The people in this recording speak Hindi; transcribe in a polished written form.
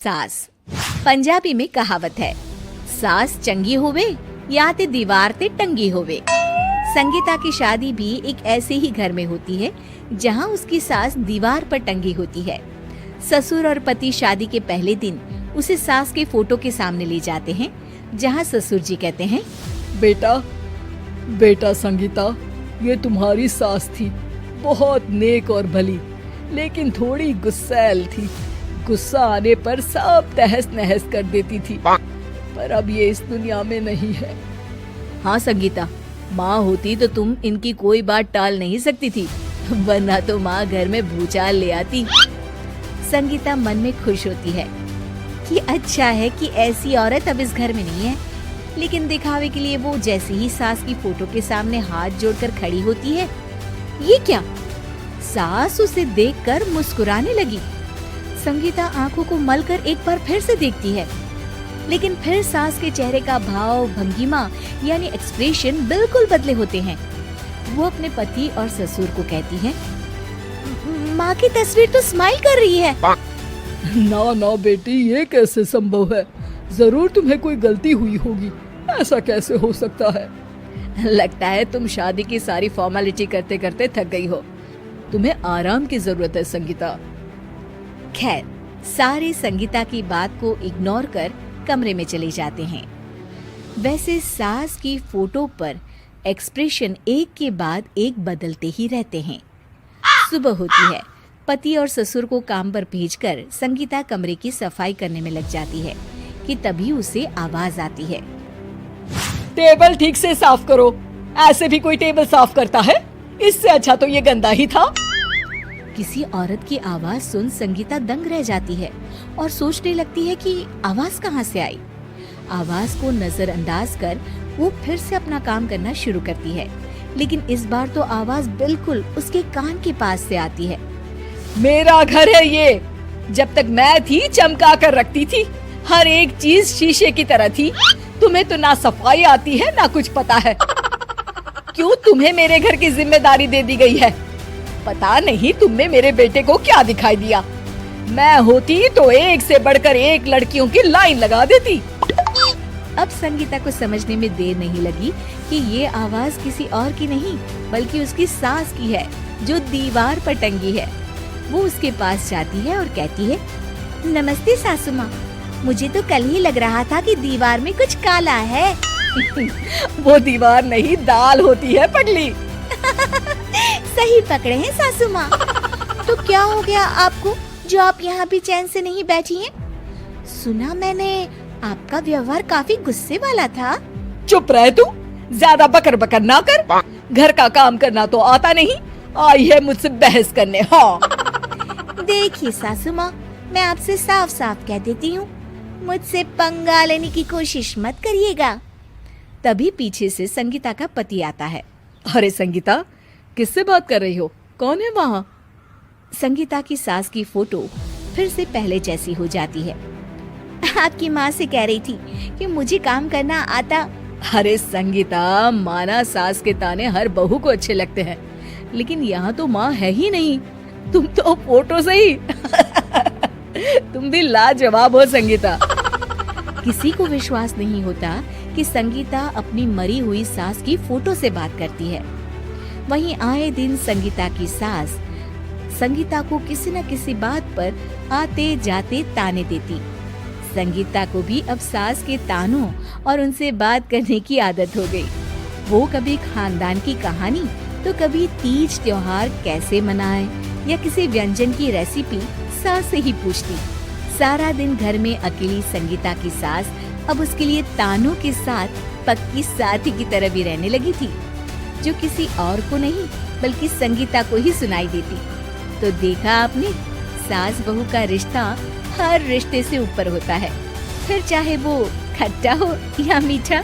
सास पंजाबी में कहावत है, सास चंगी होवे या ते दीवार ते टंगी होवे। संगीता की शादी भी एक ऐसे ही घर में होती है जहां उसकी सास दीवार पर टंगी होती है। ससुर और पति शादी के पहले दिन उसे सास के फोटो के सामने ले जाते हैं, जहां ससुर जी कहते हैं, बेटा बेटा संगीता, ये तुम्हारी सास थी, बहुत नेक और भली, लेकिन थोड़ी गुस्सैल थी। गुस्सा आने पर सब तहस नहस कर देती थी, पर अब ये इस दुनिया में नहीं है। हाँ संगीता, माँ होती तो तुम इनकी कोई बात टाल नहीं सकती थी, वरना तो माँ घर में भूचाल ले आती। संगीता मन में खुश होती है कि अच्छा है कि ऐसी औरत अब इस घर में नहीं है, लेकिन दिखावे के लिए वो जैसे ही सास की फोटो के सामने हाथ जोड़कर खड़ी होती है, ये क्या? सास उसे देखकर मुस्कुराने लगी। संगीता आंखों को मलकर एक बार फिर से देखती है, लेकिन फिर सास के चेहरे का भाव, भंगिमा यानी एक्सप्रेशन बिल्कुल बदले होते हैं। वो अपने पति और ससुर को कहती है, माँ की तस्वीर तो स्माइल कर रही है। ना ना बेटी, ये कैसे संभव है? जरूर तुम्हें कोई गलती हुई होगी, ऐसा कैसे हो सकता है? लगता है तुम शादी की सारी फॉर्मेलिटी करते करते थक गई हो, तुम्हें आराम की जरूरत है संगीता। खैर, सारे संगीता की बात को इग्नोर कर कमरे में चले जाते हैं। वैसे सास की फोटो पर एक्सप्रेशन एक के बाद एक बदलते ही रहते हैं। सुबह होती है, पति और ससुर को काम पर भेजकर संगीता कमरे की सफाई करने में लग जाती है कि तभी उसे आवाज आती है, टेबल ठीक से साफ करो। ऐसे भी कोई टेबल साफ करता है? इससे अच्छा तो ये गंदा ही था। किसी औरत की आवाज सुन संगीता दंग रह जाती है और सोचने लगती है कि आवाज कहाँ से आई। आवाज को नजरअंदाज कर वो फिर से अपना काम करना शुरू करती है, लेकिन इस बार तो आवाज बिल्कुल उसके कान के पास से आती है। मेरा घर है ये, जब तक मैं थी चमका कर रखती थी, हर एक चीज शीशे की तरह थी। तुम्हें तो ना सफाई आती है ना कुछ पता है। क्यों तुम्हें मेरे घर की जिम्मेदारी दे दी गई है? पता नहीं तुमने मेरे बेटे को क्या दिखाई दिया। मैं होती तो एक से बढ़कर एक लड़कियों की लाइन लगा देती। अब संगीता को समझने में देर नहीं लगी कि ये आवाज किसी और की नहीं बल्कि उसकी सास की है, जो दीवार पर टंगी है। वो उसके पास जाती है और कहती है, नमस्ते सासू माँ, मुझे तो कल ही लग रहा था कि दीवार में कुछ काला है। वो दीवार नहीं, दाल होती है पगली। सही पकड़े हैं सासू माँ। तो क्या हो गया आपको जो आप यहाँ भी चैन से नहीं बैठी हैं? सुना मैंने आपका व्यवहार काफी गुस्से वाला था। चुप रह तू, ज्यादा बकर बकर ना कर। घर का काम करना तो आता नहीं, आई है मुझसे बहस करने। हाँ देखिए सासू माँ, मैं आपसे साफ साफ कह देती हूँ, मुझसे पंगा लेने की कोशिश मत करिएगा। तभी पीछे से संगीता का पति आता है। अरे संगीता, किससे बात कर रही हो? कौन है वहाँ? संगीता की सास की फोटो फिर से पहले जैसी हो जाती है। आपकी माँ से कह रही थी कि मुझे काम करना आता। अरे संगीता, माना सास के ताने हर बहू को अच्छे लगते हैं, लेकिन यहाँ तो माँ है ही नहीं, तुम तो फोटो से ही। तुम भी लाजवाब हो संगीता। किसी को विश्वास नहीं होता कि संगीता अपनी मरी हुई सास की फोटो से बात करती है। वहीं आए दिन संगीता की सास संगीता को किसी न किसी बात पर आते जाते ताने देती। संगीता को भी अब सास के तानों और उनसे बात करने की आदत हो गई। वो कभी खानदान की कहानी तो कभी तीज त्योहार कैसे मनाए या किसी व्यंजन की रेसिपी सास से ही पूछती। सारा दिन घर में अकेली संगीता की सास अब उसके लिए तानों के साथ पक्की साथी की तरह भी रहने लगी थी, जो किसी और को नहीं बल्कि संगीता को ही सुनाई देती। तो देखा आपने, सास बहू का रिश्ता हर रिश्ते से ऊपर होता है, फिर चाहे वो खट्टा हो या मीठा।